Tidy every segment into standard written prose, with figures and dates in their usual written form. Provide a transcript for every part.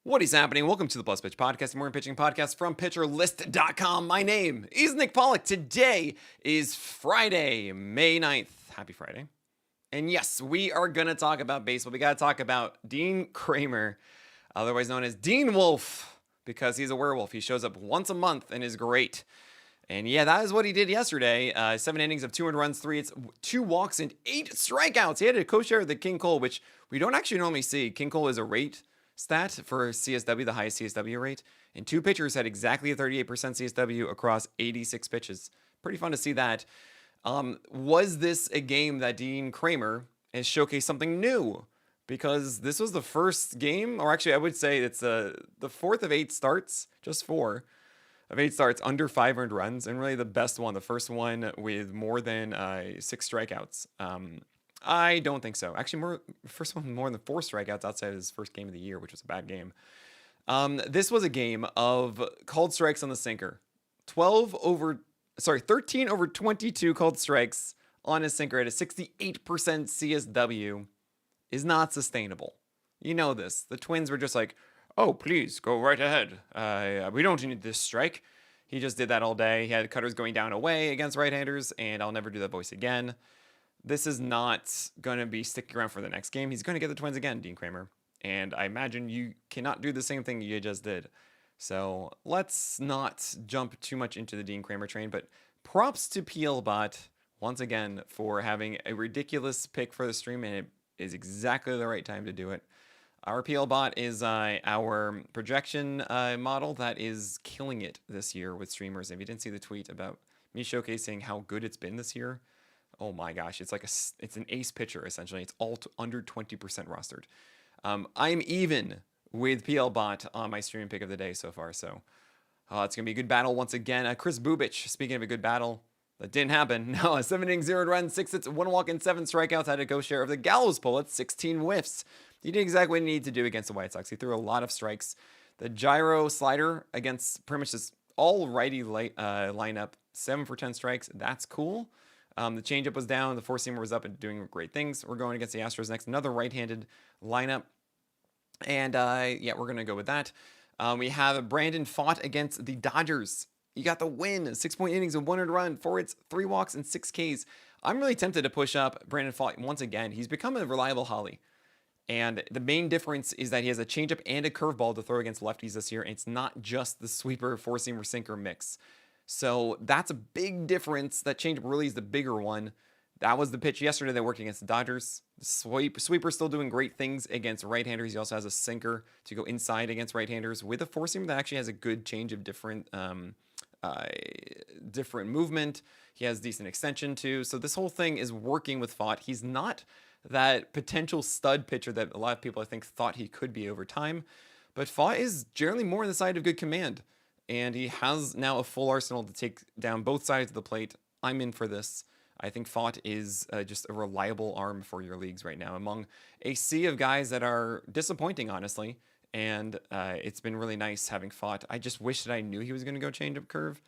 What is happening? Welcome to the Plus Pitch Podcast, a morning pitching podcast from pitcherlist.com. My name is Nick Pollack. Today is Friday, May 9th. Happy Friday. And yes, we are going to talk about baseball. We got to talk about Dean Kremer, otherwise known as Dean Wolf, because he's a werewolf. He shows up once a month and is great. And yeah, that is what he did yesterday. 7 innings of 200 runs, 3 hits, 2 walks, and 8 strikeouts. He had a co-share with the King Cole, which we don't actually normally see. King Cole is a rate stat for CSW, the highest CSW rate. And 2 pitchers had exactly a 38% CSW across 86 pitches. Pretty fun to see that. Was this a game that Dean Kremer has showcased something new? Because this was the first game, or actually I would say it's the 4th of 8 starts, just 4 of 8 starts under 5 earned runs, and really the best one, the first one with more than 6 strikeouts. I don't think so. Actually, first one more than 4 strikeouts outside of his first game of the year, which was a bad game. This was a game of called strikes on the sinker. 13 over 22 called strikes on his sinker at a 68% CSW is not sustainable. You know this. The Twins were just like, oh, please, go right ahead. We don't need this strike. He just did that all day. He had cutters going down away against right-handers, and I'll never do that voice again. This is not going to be sticking around for the next game. He's going to get the Twins again, Dean Kremer. And I imagine you cannot do the same thing you just did. So let's not jump too much into the Dean Kremer train, but props to Pfaadt once again for having a ridiculous pick for the stream, and it is exactly the right time to do it. Our Pfaadt is our projection model that is killing it this year with streamers. If you didn't see the tweet about me showcasing how good it's been this year, oh my gosh, it's an ace pitcher essentially. It's all under 20% rostered. I'm even with Pfaadt on my stream pick of the day so far. So it's gonna be a good battle once again. Chris Bubic, speaking of a good battle, that didn't happen. No, 7 innings, 0 runs, 6 hits, 1 walk, and 7 strikeouts. Had a co-share of the Gallows poll at 16 whiffs. He did exactly what he needed to do against the White Sox. He threw a lot of strikes. The gyro slider against pretty much this all righty lineup, 7 for 10 strikes. That's cool. The changeup was down. The four-seamer was up and doing great things. We're going against the Astros next. Another right-handed lineup. And yeah, we're going to go with that. We have Brandon Pfaadt against the Dodgers. He got the win. 6-point innings and 1 earned run, 4 hits, 3 walks, and 6 Ks. I'm really tempted to push up Brandon Pfaadt once again. He's become a reliable Holly. And the main difference is that he has a changeup and a curveball to throw against lefties this year. And it's not just the sweeper, four-seamer, sinker mix. So that's a big difference. That changeup really is the bigger one. That was the pitch yesterday that worked against the Dodgers. The sweeper still doing great things against right-handers. He also has a sinker to go inside against right-handers with a four-seamer that actually has a good change of different movement. He has decent extension too. So this whole thing is working with Pfaadt. He's not that potential stud pitcher that a lot of people I think thought he could be over time. But Pfaadt is generally more on the side of good command. And he has now a full arsenal to take down both sides of the plate. I'm in for this. I think Pfaadt is just a reliable arm for your leagues right now among a sea of guys that are disappointing, honestly. And it's been really nice having Pfaadt. I just wish that I knew he was going to go changeup curve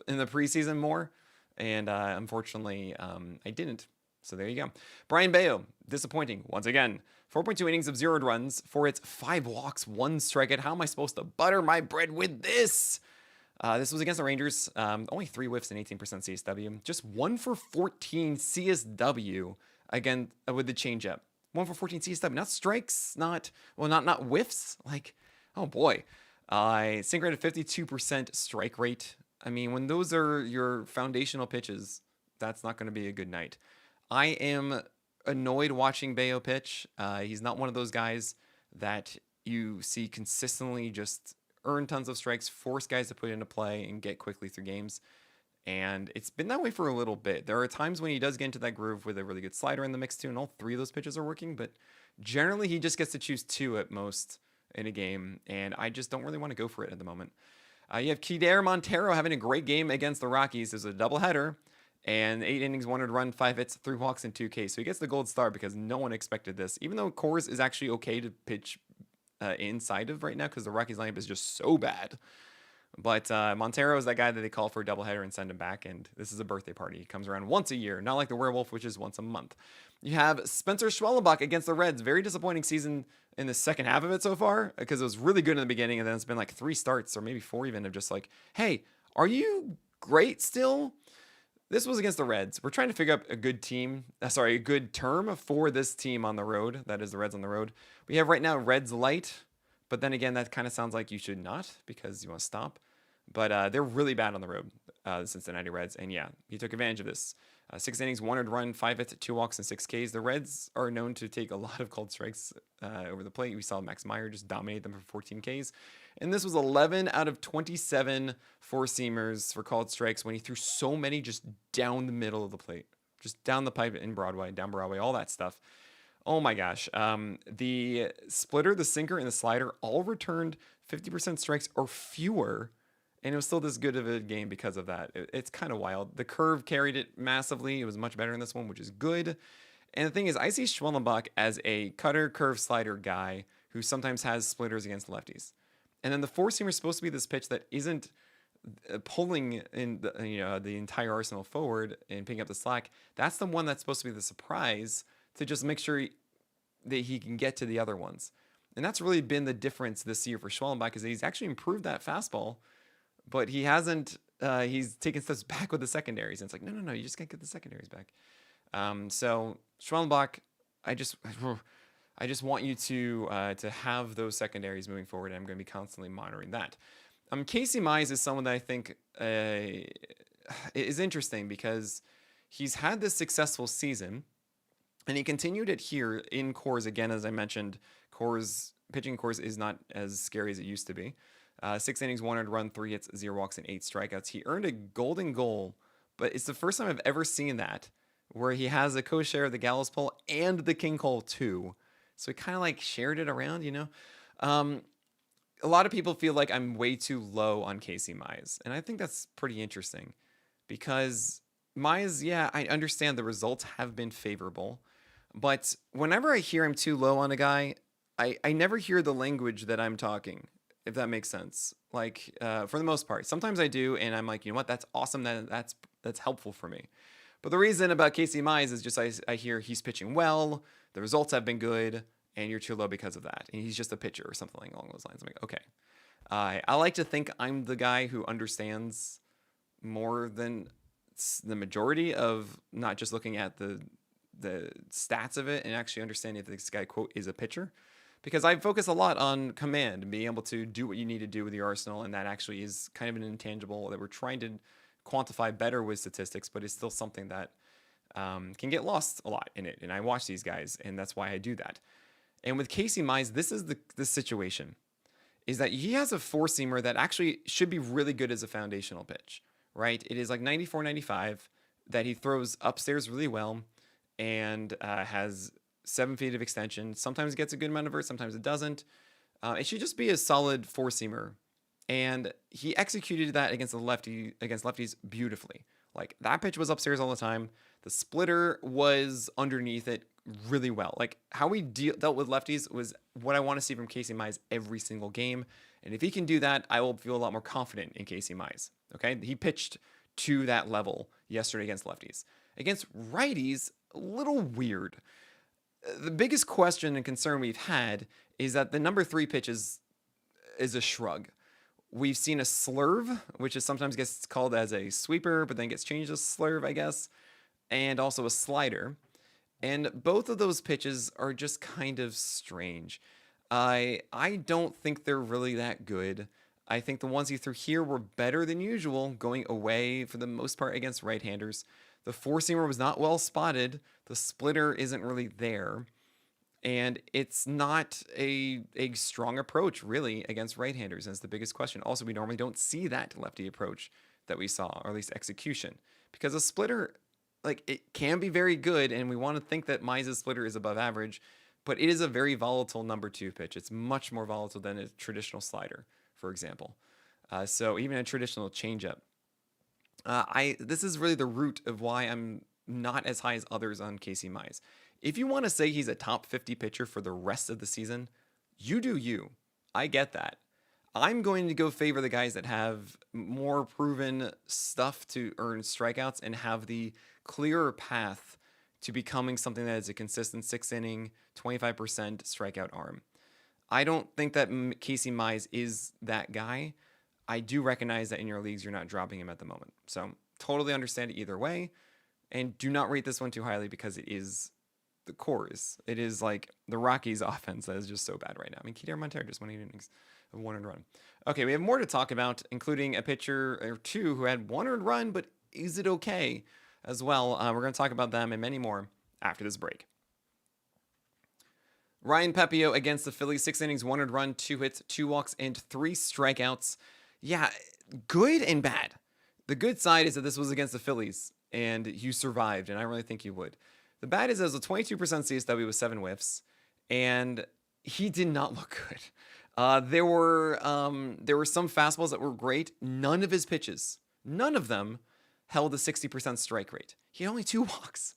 in the preseason more. And unfortunately, I didn't. So there you go. Brayan Bello, disappointing once again. 4.2 innings of 0 runs, 4 hits, 5 walks, 1 strikeout. How am I supposed to butter my bread with this? This was against the Rangers. Only 3 whiffs and 18% CSW. Just 1 for 14 CSW again with the changeup. 1 for 14 CSW. Not strikes, not whiffs. Like, oh boy. Sinker at a 52% strike rate. I mean, when those are your foundational pitches, that's not going to be a good night. I am annoyed watching Bello pitch. He's not one of those guys that you see consistently just earn tons of strikes, force guys to put into play and get quickly through games. And it's been that way for a little bit. There are times when he does get into that groove with a really good slider in the mix too, and all 3 of those pitches are working, but generally he just gets to choose 2 at most in a game, and I just don't really want to go for it at the moment. You have Kider Montero having a great game against the Rockies. There's a doubleheader, and 8 innings, 1 earned run, 5 hits, 3 walks, and 2 Ks. So he gets the gold star because no one expected this. Even though Coors is actually okay to pitch inside of right now because the Rockies lineup is just so bad. But Montero is that guy that they call for a doubleheader and send him back, and this is a birthday party. He comes around once a year, not like the Werewolf, which is once a month. You have Spencer Schwellenbach against the Reds. Very disappointing season in the second half of it so far, because it was really good in the beginning, and then it's been like 3 starts, or maybe 4 even, of just like, hey, are you great still? This was against the Reds. We're trying to figure out a good team, a good term for this team on the road. That is the Reds on the road. We have right now Reds light, but then again, that kind of sounds like you should not because you want to stop. But they're really bad on the road, the Cincinnati Reds. And yeah, he took advantage of this. 6 innings, 1 earned run, 5 hits, 2 walks, and 6 Ks. The Reds are known to take a lot of called strikes over the plate. We saw Max Meyer just dominate them for 14 Ks. And this was 11 out of 27 four-seamers for called strikes when he threw so many just down the middle of the plate. Just down the pipe in Broadway, down Broadway, all that stuff. Oh my gosh. The splitter, the sinker, and the slider all returned 50% strikes or fewer, and it was still this good of a game because of that. It's kind of wild. The curve carried it massively. It was much better in this one, which is good. And the thing is, I see Schwellenbach as a cutter, curve, slider guy who sometimes has splitters against lefties. And then the four-seamer is supposed to be this pitch that isn't pulling in the entire arsenal forward and picking up the slack. That's the one that's supposed to be the surprise to just make sure that he can get to the other ones. And that's really been the difference this year for Schwellenbach, is that he's actually improved that fastball, but he hasn't. He's taken steps back with the secondaries, and it's like, no, you just can't get the secondaries back. So Schwellenbach, I just want you to have those secondaries moving forward. And I'm going to be constantly monitoring that. Casey Mize is someone that I think is interesting because he's had this successful season, and he continued it here in Coors. Again, as I mentioned, pitching Coors is not as scary as it used to be. 6 innings, 1 earned run, 3 hits, 0 walks, and 8 strikeouts. He earned a golden goal, but it's the first time I've ever seen that, where he has a co-share of the Gallows Pole and the King Cole too. So he kind of like shared it around, A lot of people feel like I'm way too low on Casey Mize, and I think that's pretty interesting because Mize, yeah, I understand the results have been favorable, but whenever I hear I'm too low on a guy, I never hear the language that I'm talking, if that makes sense. Like, for the most part. Sometimes I do, and I'm like, you know what, that's awesome, that's helpful for me. But the reason about Casey Mize is just I hear he's pitching well, the results have been good, and you're too low because of that. And he's just a pitcher or something along those lines. I'm like, okay. I like to think I'm the guy who understands more than the majority of not just looking at the stats of it and actually understanding if this guy, quote, is a pitcher. Because I focus a lot on command and being able to do what you need to do with your arsenal, and that actually is kind of an intangible that we're trying to quantify better with statistics, but it's still something that can get lost a lot in it. And I watch these guys, and that's why I do that. And with Casey Mize, this is the situation, is that he has a four-seamer that actually should be really good as a foundational pitch, right? It is like 94, 95 that he throws upstairs really well and has 7 feet of extension. Sometimes it gets a good amount of vert, sometimes it doesn't. It should just be a solid four-seamer. And he executed that against lefties beautifully. Like, that pitch was upstairs all the time. The splitter was underneath it really well. Like, how we dealt with lefties was what I want to see from Casey Mize every single game. And if he can do that, I will feel a lot more confident in Casey Mize. Okay? He pitched to that level yesterday against lefties. Against righties, a little weird. The biggest question and concern we've had is that the number 3 pitch is a shrug. We've seen a slurve, which is sometimes gets called as a sweeper, but then gets changed to slurve, I guess, and also a slider. And both of those pitches are just kind of strange. I don't think they're really that good. I think the ones he threw here were better than usual, going away for the most part against right-handers. The four-seamer was not well spotted. The splitter isn't really there. And it's not a strong approach, really, against right-handers. That's the biggest question. Also, we normally don't see that lefty approach that we saw, or at least execution. Because a splitter, like, it can be very good, and we want to think that Mize's splitter is above average, but it is a very volatile number 2 pitch. It's much more volatile than a traditional slider, for example. So even a traditional changeup. This is really the root of why I'm not as high as others on Casey Mize. If you want to say he's a top 50 pitcher for the rest of the season, you do you. I get that. I'm going to go favor the guys that have more proven stuff to earn strikeouts and have the clearer path to becoming something that is a consistent 6 inning, 25% strikeout arm. I don't think that Casey Mize is that guy. I do recognize that in your leagues, you're not dropping him at the moment. So totally understand it either way. And do not rate this one too highly because it is the cores. It is like the Rockies offense that is just so bad right now. I mean, Keter Montero just won 8 innings of 1 earned run. Okay, we have more to talk about, including a pitcher or two who had 1 earned run, but is it okay as well? We're going to talk about them and many more after this break. Ryan Pepiot against the Phillies, 6 innings, 1 earned run, 2 hits, 2 walks, and 3 strikeouts. Yeah, good and bad. The good side is that this was against the Phillies, and you survived, and I really think you would. The bad is it was a 22% CSW with 7 whiffs, and he did not look good. There were some fastballs that were great. None of his pitches, none of them, held a 60% strike rate. He had only 2 walks.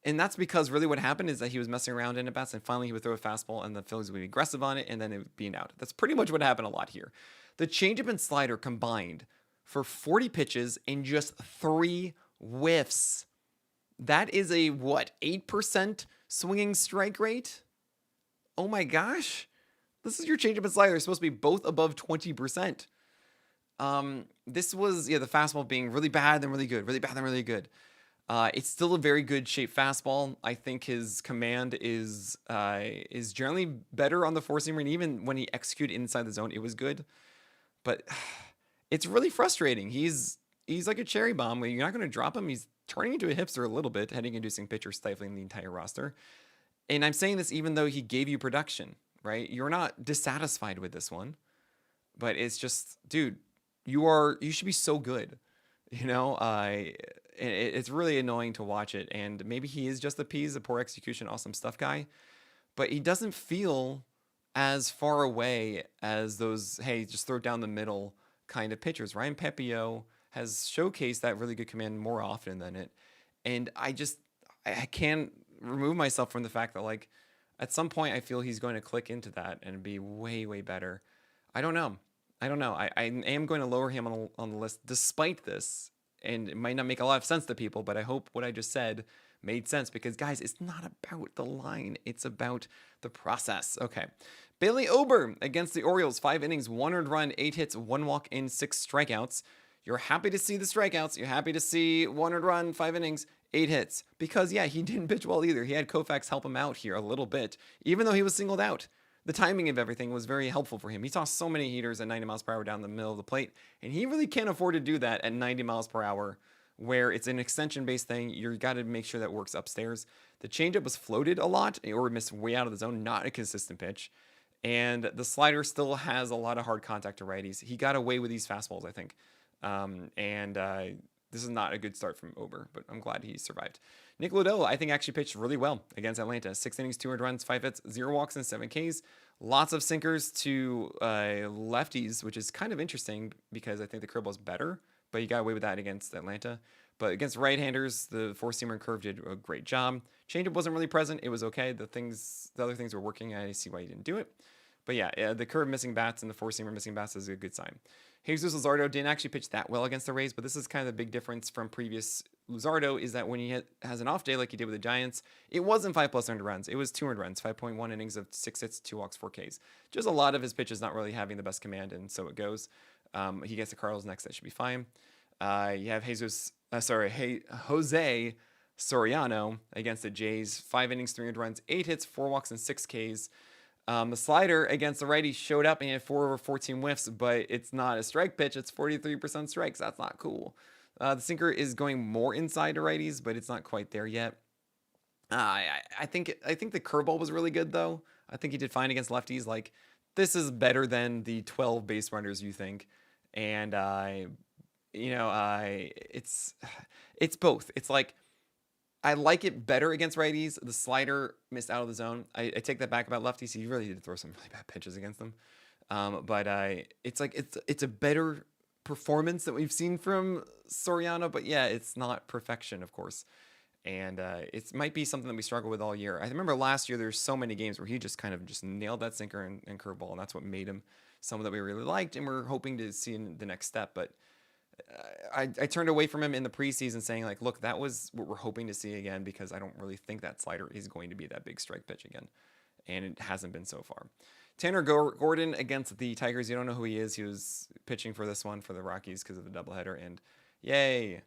And that's because really what happened is that he was messing around in at-bats, and finally he would throw a fastball, and the Phillies would be aggressive on it, and then it would be an out. That's pretty much what happened a lot here. The changeup and slider combined for 40 pitches and just 3 whiffs. That is a, 8% swinging strike rate? Oh my gosh. This is your changeup and slider. They're supposed to be both above 20%. This was, the fastball being really bad, then really good, really bad, then really good. It's still a very good shaped fastball. I think his command is generally better on the four seamer, and even when he executed inside the zone, it was good. But it's really frustrating. He's like a cherry bomb. You're not going to drop him. He's turning into a hipster a little bit, heading-inducing pitcher, stifling the entire roster. And I'm saying this even though he gave you production, right? You're not dissatisfied with this one, but it's just, dude, you should be so good. It's really annoying to watch it, and maybe he is just a poor execution, awesome stuff guy, but he doesn't feel as far away as those, hey, just throw it down the middle kind of pitchers. Ryan Pepiot has showcased that really good command more often than it, and I can't remove myself from the fact that, like, at some point I feel he's going to click into that and be way, way better. I don't know. I am going to lower him on the list despite this. And it might not make a lot of sense to people, but I hope what I just said made sense because, guys, it's not about the line. It's about the process. Okay. Bailey Ober against the Orioles, 5 innings, 1 earned run, 8 hits, 1 walk, and 6 strikeouts. You're happy to see the strikeouts. You're happy to see 1 earned run, 5 innings, 8 hits. Because, he didn't pitch well either. He had Koufax help him out here a little bit, even though he was singled out. The timing of everything was very helpful for him. He saw so many heaters at 90 miles per hour down the middle of the plate, and he really can't afford to do that at 90 miles per hour, where it's an extension-based thing. You've got to make sure that works upstairs. The changeup was floated a lot, or missed way out of the zone, not a consistent pitch. And the slider still has a lot of hard contact to righties. He got away with these fastballs, I think. This is not a good start from Ober, but I'm glad he survived. Nick Lodolo, I think, actually pitched really well against Atlanta. 6 innings, 2 earned runs, 5 hits, 0 walks, and 7 Ks. Lots of sinkers to lefties, which is kind of interesting because I think the curveball's better, but he got away with that against Atlanta. But against right-handers, the four-seamer and curve did a great job. Changeup wasn't really present. It was okay. The other things were working. I see why he didn't do it. But the curve missing bats and the four-seamer missing bats is a good sign. Jesus Luzardo didn't actually pitch that well against the Rays, but this is kind of the big difference from previous Luzardo is that when he has an off day like he did with the Giants, it wasn't 5+ earned runs. It was 2 earned runs, 5.1 innings of 6 hits, 2 walks, 4 Ks. Just a lot of his pitches not really having the best command, and so it goes. He gets the Cardinals next. That should be fine. You have Jose Soriano against the Jays. 5 innings, 3 earned runs, 8 hits, 4 walks, and 6 Ks. The slider against the righty showed up and he had 4 over 14 whiffs, but it's not a strike pitch. It's 43% strikes. That's not cool. The sinker is going more inside to righties, but it's not quite there yet. I think the curveball was really good though. I think he did fine against lefties. Like, this is better than the 12 base runners you think, and it's both. It's like, I like it better against righties. The slider missed out of the zone. I take that back about lefties. He really did throw some really bad pitches against them. But it's a better performance that we've seen from Soriano. But yeah, it's not perfection, of course. And it might be something that we struggle with all year. I remember last year there's so many games where he just kind of just nailed that sinker and curveball, and that's what made him someone that we really liked, and we're hoping to see in the next step. But I turned away from him in the preseason saying, like, look, that was what we're hoping to see again, because I don't really think that slider is going to be that big strike pitch again. And it hasn't been so far. Tanner Gordon against the Tigers. You don't know who he is. He was pitching for this one for the Rockies because of the doubleheader. And yay.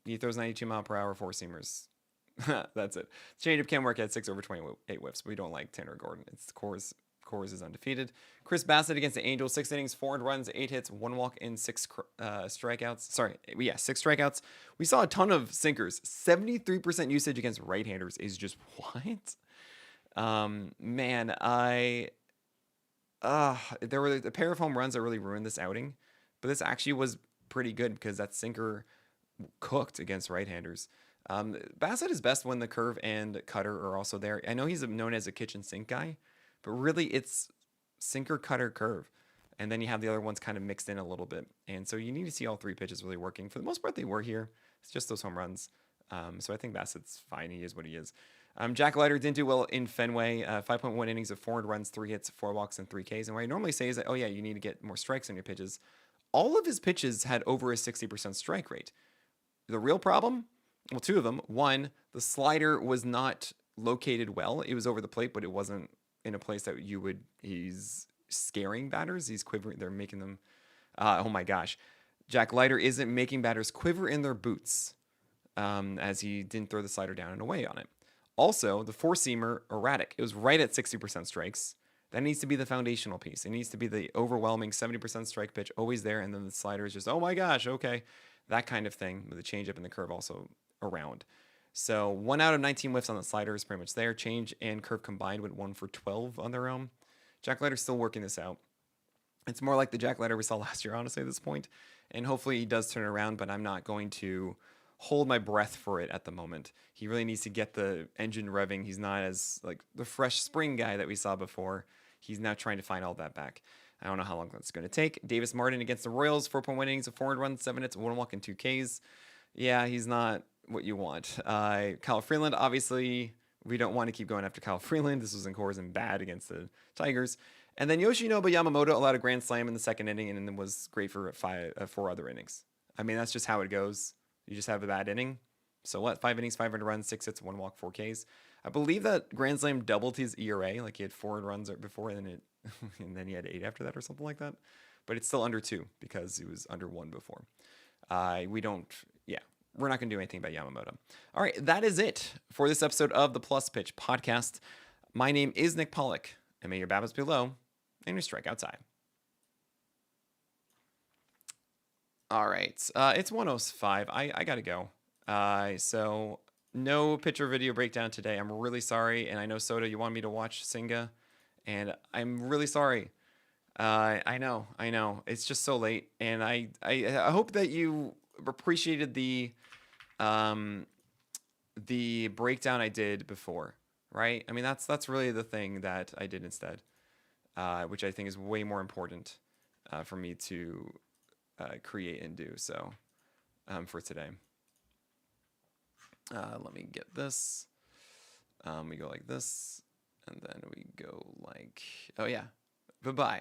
He throws 92-mile-per-hour four-seamers. That's it. Changeup can work at 6 over 28 whiffs. We don't like Tanner Gordon. It's Coors is undefeated. Chris Bassett against the Angels. 6 innings, 4 earned runs, 8 hits, 1 walk, and 6 strikeouts. 6 strikeouts. We saw a ton of sinkers. 73% usage against right-handers is just what? Man, there were a pair of home runs that really ruined this outing, but this actually was pretty good because that sinker cooked against right-handers. Bassett is best when the curve and cutter are also there. I know he's known as a kitchen sink guy, but really it's sinker, cutter, curve. And then you have the other ones kind of mixed in a little bit. And so you need to see all three pitches really working. For the most part, they were here. It's just those home runs. So I think Bassett's fine. He is what he is. Jack Leiter didn't do well in Fenway. 5.1 innings of 4 runs, 3 hits, 4 walks, and 3 Ks. And what I normally say is that, oh yeah, you need to get more strikes on your pitches. All of his pitches had over a 60% strike rate. The real problem? Well, 2 of them. 1, the slider was not located well. It was over the plate, but it wasn't in a place that he's scaring batters. He's quivering. They're making them, oh my gosh. Jack Leiter isn't making batters quiver in their boots, as he didn't throw the slider down and away on it. Also, the four-seamer, erratic. It was right at 60% strikes. That needs to be the foundational piece. It needs to be the overwhelming 70% strike pitch, always there, and then the slider is just, oh my gosh, okay. That kind of thing, with the changeup and the curve also around. So 1 out of 19 whiffs on the slider is pretty much there. Change and curve combined went 1 for 12 on their own. Jack Leiter's still working this out. It's more like the Jack Leiter we saw last year, honestly, at this point. And hopefully he does turn it around, but I'm not going to hold my breath for it at the moment. He really needs to get the engine revving. He's not as like the fresh spring guy that we saw before. He's now trying to find all that back. I don't know how long that's going to take. Davis Martin against the Royals, 4.1 innings of 4 runs, 7 hits, 1 walk, and 2 Ks. Yeah, he's not what you want. Kyle Freeland, obviously, we don't want to keep going after Kyle Freeland. This was in Coors and bad against the Tigers. And then Yoshinobu Yamamoto allowed a grand slam in the second inning and then was great for 4 other innings. I mean, that's just how it goes. You just have a bad inning. So what? 5 innings, 500 runs, 6 hits, 1 walk, 4 Ks. I believe that grand slam doubled his ERA. Like he had 4 runs before, and then he had 8 after that or something like that. But it's still under 2 because he was under 1 before. We're not going to do anything about Yamamoto. All right, that is it for this episode of the Plus Pitch podcast. My name is Nick Pollack, and may your BABIPs be low and your strikeouts high. All right, it's 1:05. I got to go. So no pitcher video breakdown today. I'm really sorry, and I know, Soda, you want me to watch Singa, and I'm really sorry. I know. It's just so late, and I hope that you appreciated the breakdown I did before, right? I mean, that's really the thing that I did instead, which I think is way more important for me to create and do. So for today, let me get this. We go like this, and then we go like, oh yeah, bye-bye.